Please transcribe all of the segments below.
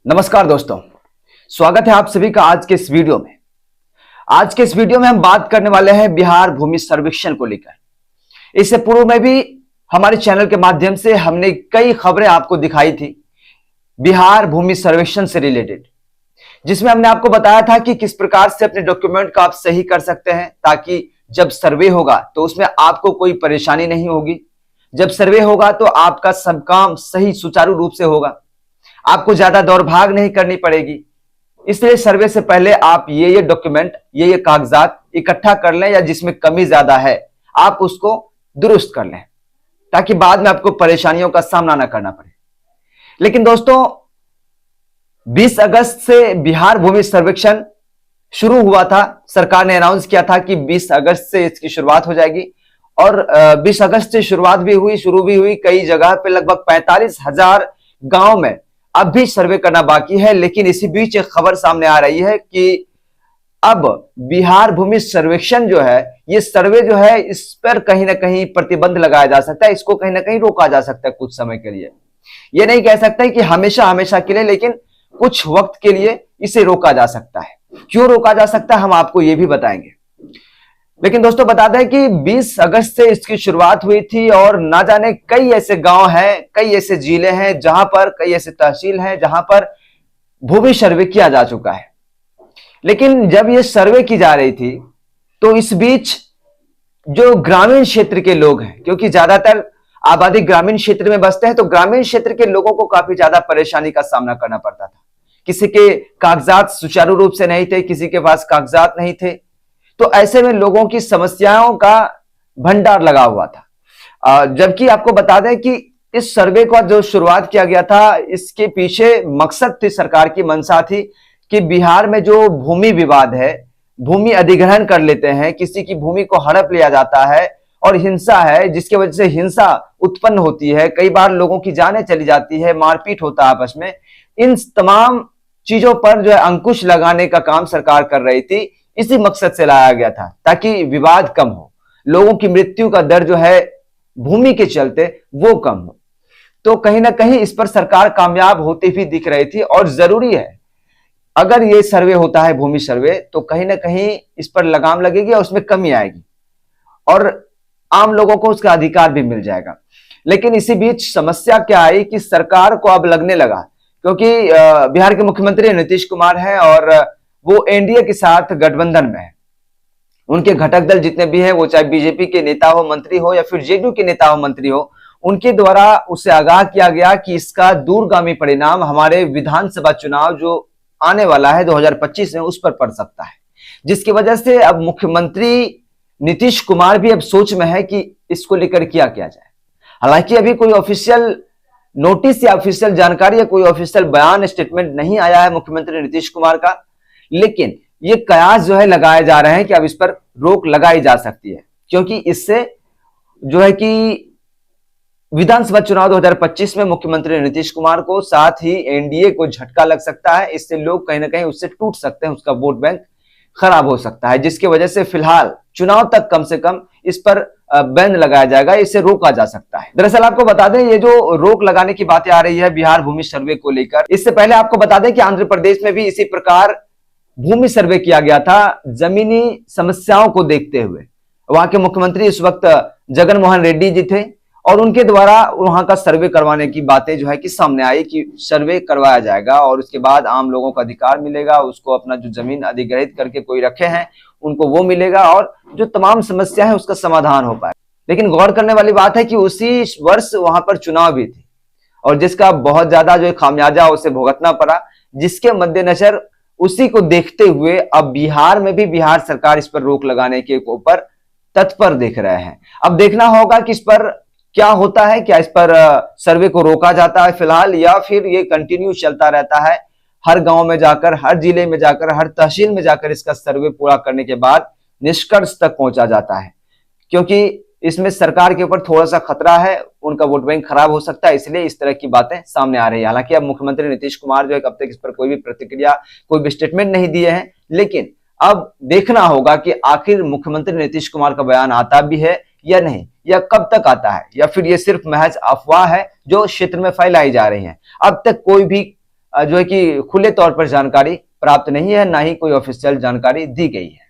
नमस्कार दोस्तों, स्वागत है आप सभी का आज के इस वीडियो में। आज के इस वीडियो में हम बात करने वाले हैं बिहार भूमि सर्वेक्षण को लेकर। इससे पूर्व में भी हमारे चैनल के माध्यम से हमने कई खबरें आपको दिखाई थी बिहार भूमि सर्वेक्षण से रिलेटेड, जिसमें हमने आपको बताया था कि किस प्रकार से अपने डॉक्यूमेंट को आप सही कर सकते हैं ताकि जब सर्वे होगा तो उसमें आपको कोई परेशानी नहीं होगी। जब सर्वे होगा तो आपका सब काम सही सुचारू रूप से होगा, आपको ज्यादा दौड़ भाग नहीं करनी पड़ेगी। इसलिए सर्वे से पहले आप ये डॉक्यूमेंट ये कागजात इकट्ठा कर लें, या जिसमें कमी ज्यादा है आप उसको दुरुस्त कर लें ताकि बाद में आपको परेशानियों का सामना ना करना पड़े। लेकिन दोस्तों, 20 अगस्त से बिहार भूमि सर्वेक्षण शुरू हुआ था। सरकार ने अनाउंस किया था कि 20 अगस्त से इसकी शुरुआत हो जाएगी और 20 अगस्त से शुरुआत भी हुई, शुरू भी हुई। कई जगह पे लगभग 45,000 गांव में अब भी सर्वे करना बाकी है। लेकिन इसी बीच एक खबर सामने आ रही है कि अब बिहार भूमि सर्वेक्षण जो है, ये सर्वे जो है, इस पर कहीं ना कहीं प्रतिबंध लगाया जा सकता है, इसको कहीं ना कहीं रोका जा सकता है कुछ समय के लिए। ये नहीं कह सकते कि हमेशा हमेशा के लिए, लेकिन कुछ वक्त के लिए इसे रोका जा सकता है। क्यों रोका जा सकता है हम आपको ये भी बताएंगे। लेकिन दोस्तों, बता दें कि 20 अगस्त से इसकी शुरुआत हुई थी और ना जाने कई ऐसे गांव हैं, कई ऐसे जिले हैं जहां पर, कई ऐसे तहसील हैं जहां पर भूमि सर्वे किया जा चुका है। लेकिन जब ये सर्वे की जा रही थी तो इस बीच जो ग्रामीण क्षेत्र के लोग हैं, क्योंकि ज्यादातर आबादी ग्रामीण क्षेत्र में बसते हैं, तो ग्रामीण क्षेत्र के लोगों को काफी ज्यादा परेशानी का सामना करना पड़ता था। किसी के कागजात सुचारू रूप से नहीं थे, किसी के पास कागजात नहीं थे, तो ऐसे में लोगों की समस्याओं का भंडार लगा हुआ था। जबकि आपको बता दें कि इस सर्वे का जो शुरुआत किया गया था, इसके पीछे मकसद थी, सरकार की मंशा थी कि बिहार में जो भूमि विवाद है, भूमि अधिग्रहण कर लेते हैं, किसी की भूमि को हड़प लिया जाता है और हिंसा है, जिसकी वजह से हिंसा उत्पन्न होती है, कई बार लोगों की जानें चली जाती है, मारपीट होता है आपस में। इन तमाम चीजों पर जो है अंकुश लगाने का काम सरकार कर रही थी। इसी मकसद से लाया गया था ताकि विवाद कम हो, लोगों की मृत्यु का दर जो है भूमि के चलते वो कम हो। तो कहीं ना कहीं इस पर सरकार कामयाब होती भी दिख रही थी और जरूरी है, अगर ये सर्वे होता है भूमि सर्वे, तो कहीं ना कहीं इस पर लगाम लगेगी और उसमें कमी आएगी और आम लोगों को उसका अधिकार भी मिल जाएगा। लेकिन इसी बीच समस्या क्या आई कि सरकार को अब लगने लगा, क्योंकि बिहार के मुख्यमंत्री नीतीश कुमार हैं और वो एनडीए के साथ गठबंधन में है। उनके घटक दल जितने भी हैं, वो चाहे बीजेपी के नेता हो, मंत्री हो, या फिर जेडीयू के नेता हो, मंत्री हो, उनके द्वारा उसे आगाह किया गया कि इसका दूरगामी परिणाम हमारे विधानसभा चुनाव जो आने वाला है 2025 में, उस पर पड़ सकता है। जिसकी वजह से अब मुख्यमंत्री नीतीश कुमार भी अब सोच में है कि इसको लेकर किया जाए। हालांकि अभी कोई ऑफिशियल नोटिस या ऑफिशियल जानकारी या कोई ऑफिशियल बयान, स्टेटमेंट नहीं आया है मुख्यमंत्री नीतीश कुमार का, लेकिन ये कयास जो है लगाए जा रहे हैं कि अब इस पर रोक लगाई जा सकती है, क्योंकि इससे जो है कि विधानसभा चुनाव 2025 में मुख्यमंत्री नीतीश कुमार को, साथ ही एनडीए को झटका लग सकता है। इससे लोग कहीं ना कहीं उससे टूट सकते हैं, उसका वोट बैंक खराब हो सकता है, जिसकी वजह से फिलहाल चुनाव तक कम से कम इस पर बैन लगाया जाएगा, इसे रोका जा सकता है। दरअसल आपको बता दें, ये जो रोक लगाने की बातें आ रही है बिहार भूमि सर्वे को लेकर, इससे पहले आपको बता दें कि आंध्र प्रदेश में भी इसी प्रकार भूमि सर्वे किया गया था जमीनी समस्याओं को देखते हुए। वहां के मुख्यमंत्री इस वक्त जगन मोहन रेड्डी जी थे और उनके द्वारा वहां का सर्वे करवाने की बातें जो है कि सामने आई कि सर्वे करवाया जाएगा और उसके बाद आम लोगों को अधिकार मिलेगा, उसको अपना जो जमीन अधिग्रहित करके कोई रखे हैं उनको वो मिलेगा और जो तमाम समस्या है उसका समाधान हो पाए। लेकिन गौर करने वाली बात है कि उसी वर्ष वहां पर चुनाव भी थे और जिसका बहुत ज्यादा जो खामियाजा उसे भुगतना पड़ा, जिसके मद्देनजर उसी को देखते हुए अब बिहार में भी बिहार सरकार इस पर रोक लगाने के ऊपर तत्पर देख रहे हैं। अब देखना होगा कि इस पर क्या होता है, क्या इस पर सर्वे को रोका जाता है फिलहाल, या फिर ये कंटिन्यू चलता रहता है, हर गांव में जाकर, हर जिले में जाकर, हर तहसील में जाकर इसका सर्वे पूरा करने के बाद निष्कर्ष तक पहुंचा जाता है। क्योंकि इसमें सरकार के ऊपर थोड़ा सा खतरा है, उनका वोट बैंक खराब हो सकता है, इसलिए इस तरह की बातें सामने आ रही है। हालांकि अब मुख्यमंत्री नीतीश कुमार जो है अब तक इस पर कोई भी प्रतिक्रिया, कोई भी स्टेटमेंट नहीं दिए हैं, लेकिन अब देखना होगा कि आखिर मुख्यमंत्री नीतीश कुमार का बयान आता भी है या नहीं, या कब तक आता है, या फिर ये सिर्फ महज अफवाह है जो क्षेत्र में फैलाई जा रही है। अब तक कोई भी जो है कि खुले तौर पर जानकारी प्राप्त नहीं है, ना ही कोई ऑफिशियल जानकारी दी गई है।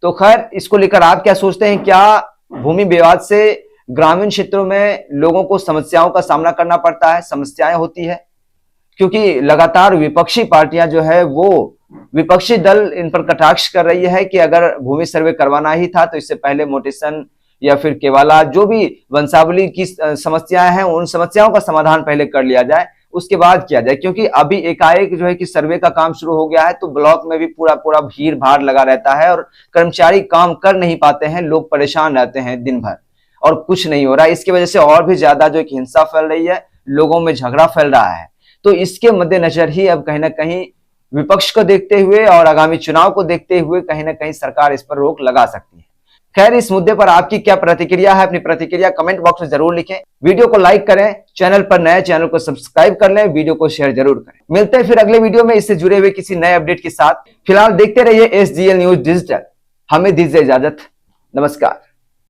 तो खैर, इसको लेकर आप क्या सोचते हैं? क्या भूमि विवाद से ग्रामीण क्षेत्रों में लोगों को समस्याओं का सामना करना पड़ता है, समस्याएं होती है? क्योंकि लगातार विपक्षी पार्टियां जो है वो विपक्षी दल इन पर कटाक्ष कर रही है कि अगर भूमि सर्वे करवाना ही था तो इससे पहले मोटेशन या फिर केवाला जो भी वंशावली की समस्याएं हैं उन समस्याओं का समाधान पहले कर लिया जाए, उसके बाद किया जाए। क्योंकि अभी एकाएक जो है कि सर्वे का काम शुरू हो गया है तो ब्लॉक में भी पूरा पूरा भीड़ भाड़ लगा रहता है और कर्मचारी काम कर नहीं पाते हैं, लोग परेशान रहते हैं दिन भर और कुछ नहीं हो रहा है। इसकी वजह से और भी ज्यादा जो कि हिंसा फैल रही है, लोगों में झगड़ा फैल रहा है। तो इसके मद्देनजर ही अब कहीं ना कहीं विपक्ष को देखते हुए और आगामी चुनाव को देखते हुए कहीं ना कहीं सरकार इस पर रोक लगा सकती है। खैर, इस मुद्दे पर आपकी क्या प्रतिक्रिया है? अपनी प्रतिक्रिया कमेंट बॉक्स में जरूर लिखें। वीडियो को लाइक करें, चैनल पर नए चैनल को सब्सक्राइब कर लें, वीडियो को शेयर जरूर करें। मिलते हैं फिर अगले वीडियो में इससे जुड़े हुए किसी नए अपडेट के साथ। फिलहाल देखते रहिए SGL न्यूज डिजिटल। हमें दीजिए इजाजत। नमस्कार।